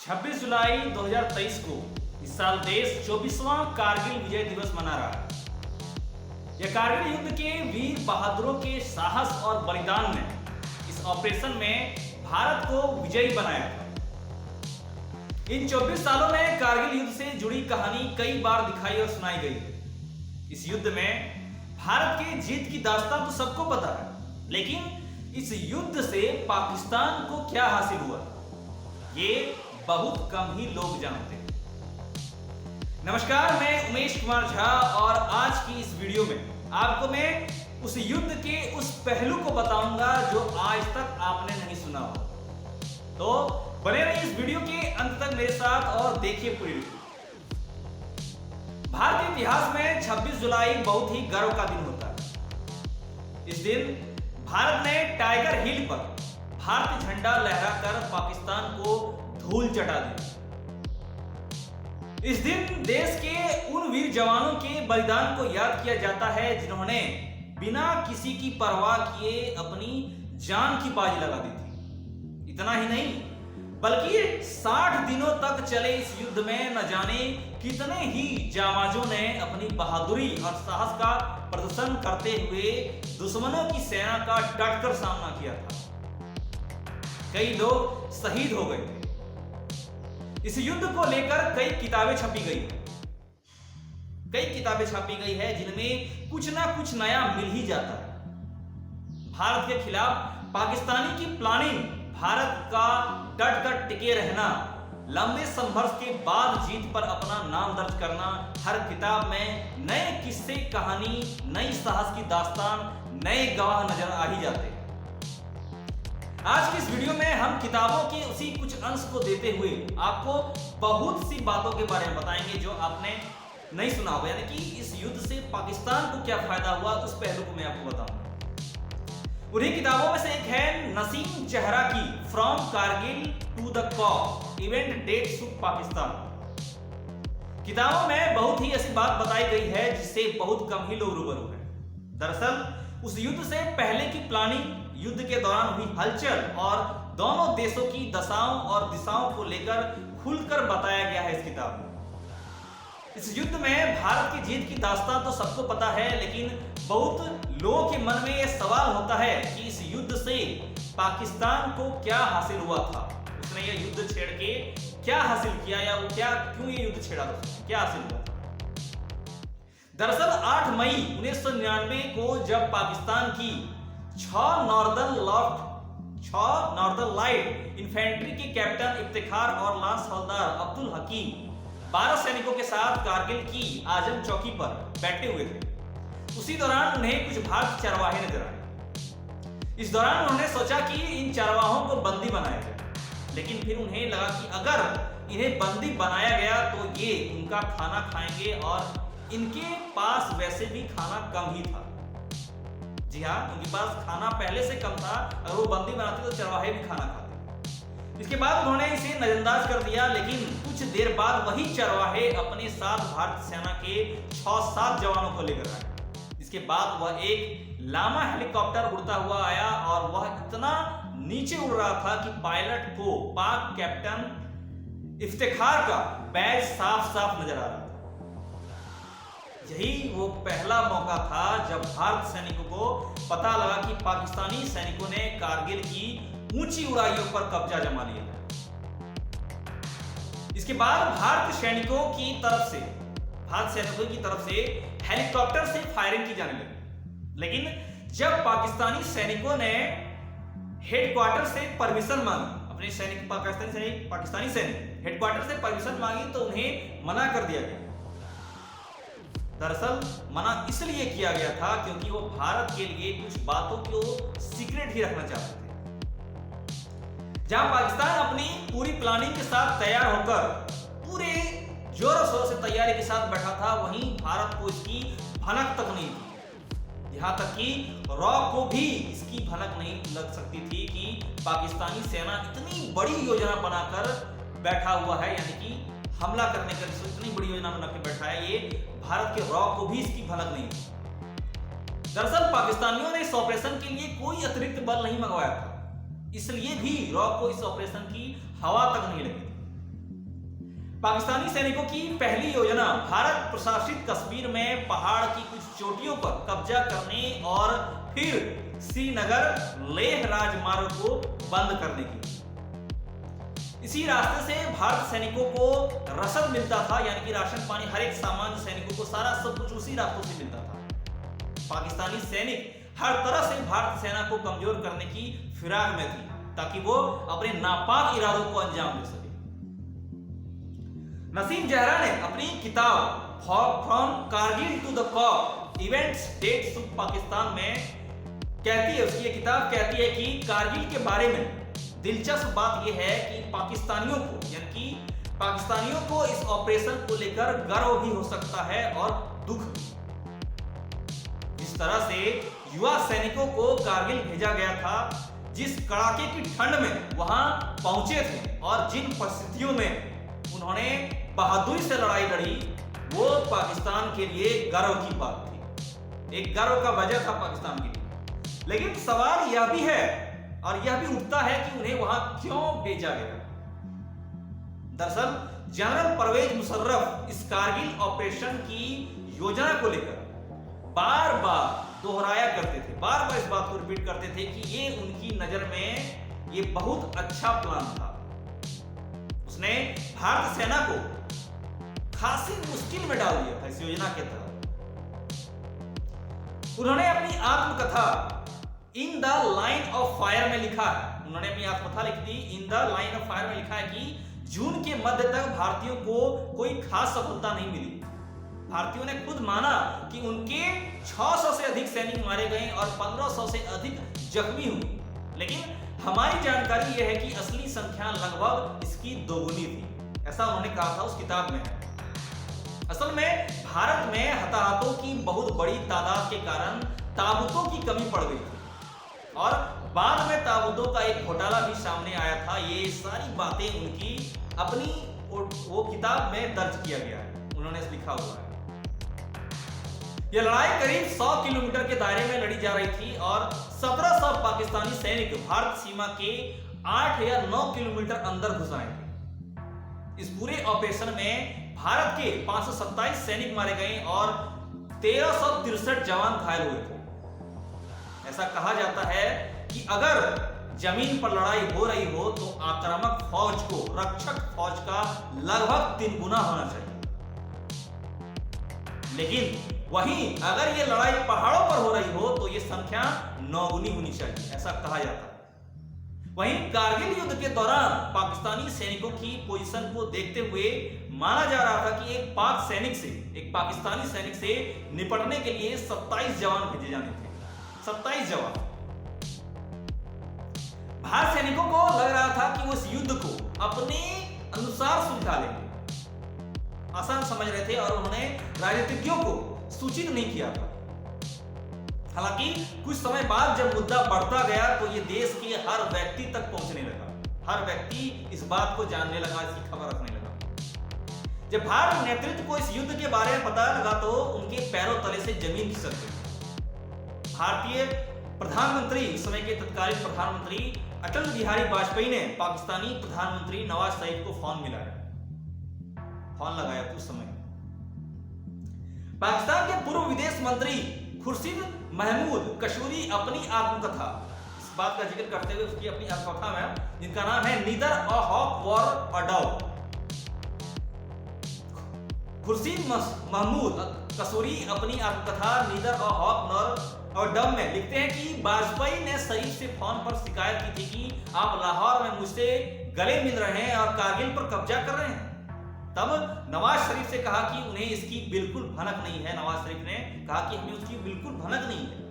26 जुलाई 2023 को इस साल देश 24वां कारगिल विजय दिवस मना रहा है। यह कारगिल युद्ध के वीर बहादुरों के साहस और बलिदान ने इस ऑपरेशन में भारत को विजयी बनाया था। इन 24 सालों में कारगिल युद्ध से जुड़ी कहानी कई बार दिखाई और सुनाई गई है। इस युद्ध में भारत के जीत की दास्तां तो सबको पता है, लेकिन इस युद्ध से पाकिस्तान को क्या हासिल हुआ, ये बहुत कम ही लोग जानते हैं। नमस्कार, मैं उमेश कुमार झा और आज की इस वीडियो में आपको मैं उस युद्ध के उस पहलू को बताऊंगा जो आज तक आपने नहीं सुना हो। तो बने रहिए इस वीडियो के अंत तक मेरे साथ और देखिए पूरी वीडियो। भारतीय इतिहास में 26 जुलाई बहुत ही गर्व का दिन होता है। इस दिन भारत ने टाइगर हिल पर भारतीय झंडा लहराकर पाकिस्तान को धूल चटा दी। इस दिन देश के उन वीर जवानों के बलिदान को याद किया जाता है जिन्होंने बिना किसी की परवाह किए अपनी जान की बाजी लगा दी थी। इतना ही नहीं, बल्कि 60 दिनों तक चले इस युद्ध में न जाने कितने ही जाबाजों ने अपनी बहादुरी और साहस का प्रदर्शन करते हुए दुश्मनों की सेना का डटकर सामना किया था। कई लोग शहीद हो गए थे। इस युद्ध को लेकर कई किताबें छपी गई है जिनमें कुछ ना कुछ नया मिल ही जाता है। भारत के खिलाफ पाकिस्तानी की प्लानिंग, भारत का डट कर टिके रहना, लंबे संघर्ष के बाद जीत पर अपना नाम दर्ज करना, हर किताब में नए किस्से, कहानी, नई साहस की दास्तान, नए गवाह नजर आ ही जाते हैं। आज की इस वीडियो में हम किताबों के उसी कुछ अंश को देते हुए आपको बहुत सी बातों के बारे में बताएंगे जो आपने नहीं सुना होगा, यानी कि इस युद्ध से पाकिस्तान को क्या फायदा हुआ, उस पहलू को मैं आपको बताऊंगा। उन्हीं किताबों में से एक है नसीम जहरा की from Kargil to the coup, event dates to Pakistan. किताबों में बहुत ही ऐसी बात बताई गई है जिससे बहुत कम ही लोग रूबरू हैं। दरअसल उस युद्ध से पहले की प्लानिंग, युद्ध के दौरान हुई हलचल और दोनों देशों की दशाओं और दिशाओं को लेकर खुलकर बताया गया है इस किताब में। इस युद्ध में भारत की जीत की दास्तां तो सबको पता है, लेकिन बहुत लोगों के मन में यह सवाल होता है कि इस युद्ध से पाकिस्तान को क्या हासिल हुआ था, उसने यह युद्ध छेड़ के क्या हासिल किया, या वो क्यों ये युद्ध छेड़ा, क्या हासिल हुआ। दरअसल 8 मई 1999 को जब पाकिस्तान की 6 नॉर्दर्न लाइट इन्फेंट्री के कैप्टन इफ्तिखार और लांस हवलदार अब्दुल हकीम 12 सैनिकों के साथ कारगिल की आजम चौकी पर बैठे हुए थे, उसी दौरान उन्हें कुछ भारतीय चरवाहे नजर आए। इस दौरान उन्होंने सोचा कि इन चरवाहों को बंदी बनाया जाए, लेकिन फिर उन्हें लगा कि अगर इन्हें बंदी बनाया गया तो ये उनका खाना खाएंगे और इनके पास वैसे भी खाना कम ही था। जी हाँ, उनके पास खाना पहले से कम था, अगर वो बंदी बनाते तो चरवाहे भी खाना खाते। इसके बाद उन्होंने इसे नजरअंदाज कर दिया, लेकिन कुछ देर बाद वही चरवाहे अपने साथ भारतीय सेना के 6-7 जवानों को लेकर आए। इसके बाद वह एक लामा हेलीकॉप्टर उड़ता हुआ आया और वह इतना नीचे उड़ रहा था कि पायलट को पाक कैप्टन इफ्तिखार का बैज साफ साफ नजर आ रहा था। यही वो पहला मौका था जब भारतीय सैनिकों को पता लगा कि पाकिस्तानी सैनिकों ने कारगिल की ऊंची ऊंचाइयों पर कब्जा जमा लिया। इसके बाद भारतीय सैनिकों की तरफ से हेलीकॉप्टर से फायरिंग की जाने लगी, लेकिन जब पाकिस्तानी सैनिकों ने हेडक्वार्टर से परमिशन मांगी, अपने पाकिस्तानी सैनिक हेडक्वार्टर से परमिशन मांगी तो उन्हें मना कर दिया गया। दरअसल मना इसलिए किया गया था क्योंकि वो भारत के लिए कुछ बातों को सीक्रेट ही रखना चाहते थे। जहां पाकिस्तान अपनी पूरी प्लानिंग के साथ तैयार होकर पूरे जोरों शोरों से तैयारी के साथ बैठा था, वहीं भारत को इसकी भनक तक नहीं थी। यहां तक कि रॉ को भी इसकी भनक नहीं लग सकती थी कि पाकिस्तानी सेना इतनी बड़ी योजना बनाकर बैठा हुआ है, यानी कि हमला करने का इतनी बड़ी योजना बना के बैठा है, ये भारत के रॉ को भी इसकी भनक नहीं थी। दरअसल पाकिस्तानियों ने इस ऑपरेशन के लिए कोई अतिरिक्त बल नहीं मंगवाया था, इसलिए भी रॉ को इस ऑपरेशन की हवा तक नहीं लगी। पाकिस्तानी सैनिकों की पहली योजना भारत प्रशासित कश्मीर में पहाड़ की कुछ चोटियों पर कब्जा करने और फिर श्रीनगर लेह राजमार्ग को बंद करने की। इसी रास्ते से भारत सैनिकों को रसद मिलता था, यानी कि राशन पानी, हर एक सामान सैनिकों को सारा सब कुछ उसी रास्तों से मिलता था। पाकिस्तानी सैनिक हर तरह से भारत सेना को कमजोर करने की फिराक में थी ताकि वो अपने नापाक इरादों को अंजाम दे सके। नसीम जहरा ने अपनी किताब from Kargil to the coup events dates of Pakistan में कहती है, उसकी ये किताब कहती है कि कारगिल के बारे में दिलचस्प बात यह है कि पाकिस्तानियों को, यानी कि पाकिस्तानियों को इस ऑपरेशन को लेकर गर्व भी हो सकता है और दुख भी। जिस तरह से युवा सैनिकों को कारगिल भेजा गया था, जिस कड़ाके की ठंड में वहां पहुंचे थे और जिन परिस्थितियों में उन्होंने बहादुरी से लड़ाई लड़ी, वो पाकिस्तान के लिए गर्व की बात थी, एक गर्व का वजह था पाकिस्तान के लिए। लेकिन सवाल यह भी है और यह भी उठता है कि उन्हें वहां क्यों भेजा गया। दरअसल जनरल परवेज मुशर्रफ इस कारगिल ऑपरेशन की योजना को लेकर बार बार दोहराया करते थे, बार बार इस बात को रिपीट करते थे कि ये उनकी नजर में ये बहुत अच्छा प्लान था। उसने भारत सेना को खासी मुश्किल में डाल दिया था इस योजना के तहत। उन्होंने अपनी आत्मकथा in the line of fire में लिखा है, उन्होंने अपनी आत्मकथा लिख दी in the line of fire में लिखा है कि जून के मध्य तक भारतीयों को कोई खास सफलता नहीं मिली। भारतीयों ने खुद माना कि उनके 600 से अधिक सैनिक मारे गए और 1500 से अधिक जख्मी हुए, लेकिन हमारी जानकारी यह है कि असली संख्या लगभग इसकी दोगुनी थी, ऐसा उन्होंने कहा था उस किताब में। असल में भारत में हताहतों की बहुत बड़ी तादाद के कारण ताबूतों की कमी पड़ गई थी और बाद में ताबूतों का एक घोटाला भी सामने आया था। ये सारी बातें उनकी अपनी वो किताब में दर्ज किया गया है, उन्होंने लिखा हुआ है। यह लड़ाई करीब 100 किलोमीटर के दायरे में लड़ी जा रही थी और 1700 पाकिस्तानी सैनिक भारत सीमा के 8 या 9 किलोमीटर अंदर घुस आए थे। इस पूरे ऑपरेशन में भारत के 527 सैनिक मारे गए और 1363 जवान घायल हुए थे। ऐसा कहा जाता है कि अगर जमीन पर लड़ाई हो रही हो तो आक्रामक फौज को रक्षक फौज का लगभग 3 गुना होना चाहिए, लेकिन वहीं अगर ये लड़ाई पहाड़ों पर हो रही हो तो ये संख्या 9 गुनी होनी चाहिए, ऐसा कहा जाता है। वहीं कारगिल युद्ध के दौरान पाकिस्तानी सैनिकों की पोजीशन को देखते हुए माना जा रहा था कि एक पाकिस्तानी सैनिक से निपटने के लिए 27 जवान भेजे जाने थे, 27 जवान। भारत सैनिकों को लग रहा था कि वो इस युद्ध को अपने अनुसार सुलझा लेंगे, आसान समझ रहे थे और उन्होंने राजनीतिज्ञों को सूचित नहीं किया था। हालांकि कुछ समय बाद जब मुद्दा बढ़ता गया तो ये देश के हर व्यक्ति तक पहुंचने लगा, हर व्यक्ति इस बात को जानने लगा, इसकी खबर रखने लगा। जब भारत नेतृत्व को इस युद्ध के बारे में पता लगा तो उनके पैरों तले से जमीन खिसक गई। भारतीय प्रधानमंत्री, उस समय के तत्कालीन प्रधानमंत्री अटल बिहारी वाजपेयी ने पाकिस्तानी प्रधानमंत्री नवाज शरीफ को फोन लगाया उस समय। पाकिस्तान के पूर्व विदेश मंत्री खुर्शीद महमूद कशूरी अपनी आत्मकथा, इस बात का जिक्र करते हुए उसकी अपनी आत्मकथा में, जिनका नाम है neither a hawk nor a dove, Khurshid Mahmud Kasuri अपनी आत्मकथा नीदर अ हॉक नॉर और डम में लिखते हैं कि वाजपेयी ने शरीफ से फोन पर शिकायत की थी कि आप लाहौर में मुझसे गले मिल रहे हैं और कारगिल पर कब्जा कर रहे हैं। तब नवाज शरीफ से कहा कि उन्हें इसकी बिल्कुल भनक नहीं है। नवाज शरीफ ने कहा कि हमें उसकी बिल्कुल भनक नहीं है।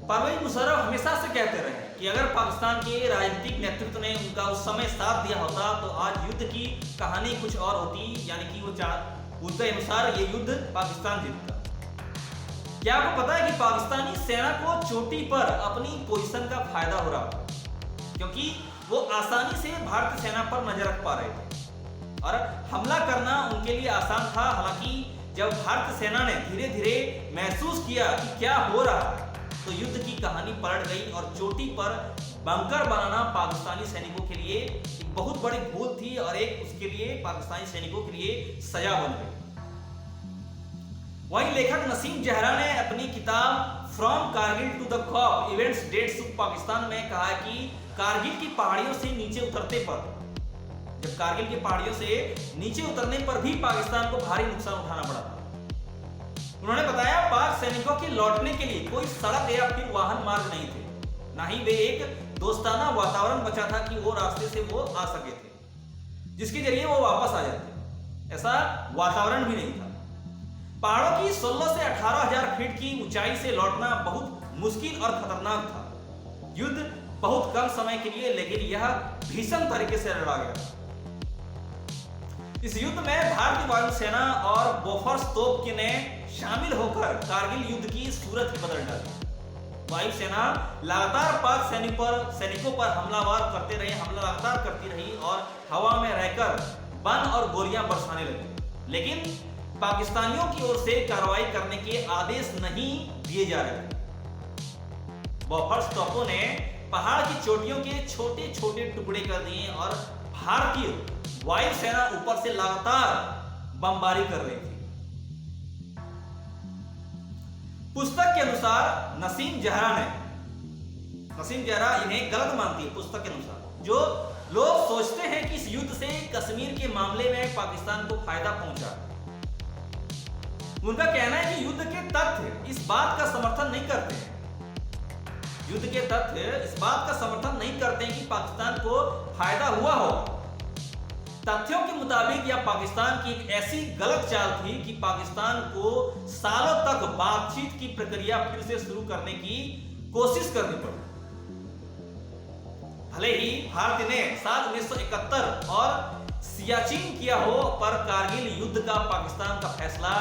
परवेज मुशर्रफ हमेशा से कहते रहे कि अगर पाकिस्तान के राजनीतिक नेतृत्व ने उनका उस समय साथ दिया होता तो आज युद्ध की कहानी कुछ और होती, यानी कि उसके अनुसार ये युद्ध पाकिस्तान जीतता। क्या आपको पता है कि पाकिस्तानी सेना को चोटी पर अपनी पोजीशन का फायदा हो रहा था, क्योंकि वो आसानी से भारतीय सेना पर नजर रख पा रहे थे और हमला करना उनके लिए आसान था। हालांकि जब भारतीय सेना ने धीरे धीरे महसूस किया कि क्या हो रहा है तो युद्ध की कहानी पलट गई और चोटी पर बंकर बनाना पाकिस्तानी सैनिकों के लिए एक बहुत बड़ी भूल थी और एक उसके लिए पाकिस्तानी सैनिकों के लिए सजा बन गई। वहीं लेखक नसीम जहरा ने अपनी किताब फ्रॉम कारगिल टू द खौफ इवेंट्स डेट्स ऑफ पाकिस्तान में कहा कि कारगिल की पहाड़ियों से नीचे उतरते पर, जब कारगिल की पहाड़ियों से नीचे उतरने पर भी पाकिस्तान को भारी नुकसान उठाना पड़ा था। उन्होंने बताया पाक सैनिकों के लौटने के लिए कोई सड़क या फिर वाहन मार्ग नहीं थे, ना ही वे एक दोस्ताना वातावरण बचा था कि वो रास्ते से वो आ सके थे जिसके जरिए वो वापस आ जाते। ऐसा वातावरण भी नहीं था। पहाड़ों की 16 से 18,000 फीट की ऊंचाई से लौटना बहुत मुश्किल और खतरनाक था। युद्ध बहुत कम समय के लिए, लेकिन यह भीषण तरीके से लड़ा गया। इस युद्ध में भारतीय वायुसेना और बोफोर्स तोप के ने शामिल होकर कारगिल युद्ध की सूरत ही बदल डाली। वायुसेना लगातार पाक सैनिकों पर हमला लगातार करती रही और हवा में रहकर बम और गोलियां बरसाने लगी, लेकिन पाकिस्तानियों की ओर से कार्रवाई करने के आदेश नहीं दिए जा रहे थे। बोफोर्स तोपों ने पहाड़ की चोटियों के छोटे छोटे टुकड़े कर दिए और भारतीय वायुसेना ऊपर से लगातार बमबारी कर रही थी। पुस्तक के अनुसार नसीम जहरा इन्हें गलत मानती है। पुस्तक के अनुसार जो लोग सोचते हैं कि इस युद्ध से कश्मीर के मामले में पाकिस्तान को फायदा पहुंचा, उनका कहना है कि युद्ध के तथ्य इस बात का समर्थन नहीं करते हैं। युद्ध के तथ्य इस बात का समर्थन नहीं करते हैं कि पाकिस्तान को फायदा हुआ हो। तथ्यों के मुताबिक यह पाकिस्तान की एक ऐसी गलत चाल थी कि पाकिस्तान को सालों तक बातचीत की प्रक्रिया फिर से शुरू करने की कोशिश करनी पड़ी। भले ही भारत ने साल 1971 और सियाचिन किया हो, पर कारगिल युद्ध का पाकिस्तान का फैसला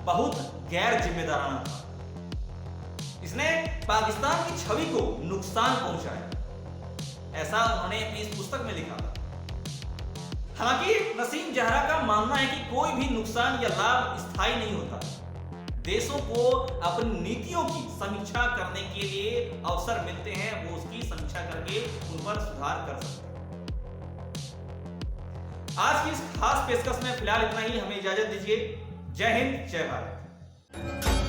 बहुत गैर जिम्मेदाराना था। इसने पाकिस्तान की छवि को नुकसान पहुंचाया, ऐसा उन्होंने अपनी इस पुस्तक में लिखा था। हालांकि नसीम जहरा का मानना है कि कोई भी नुकसान या लाभ स्थायी नहीं होता। देशों को अपनी नीतियों की समीक्षा करने के लिए अवसर मिलते हैं, वो उसकी समीक्षा करके उन पर सुधार कर सकते हैं। आज की इस खास पेशकश में फिलहाल इतना ही। हमें इजाजत दीजिए। जय हिंद, जय भारत।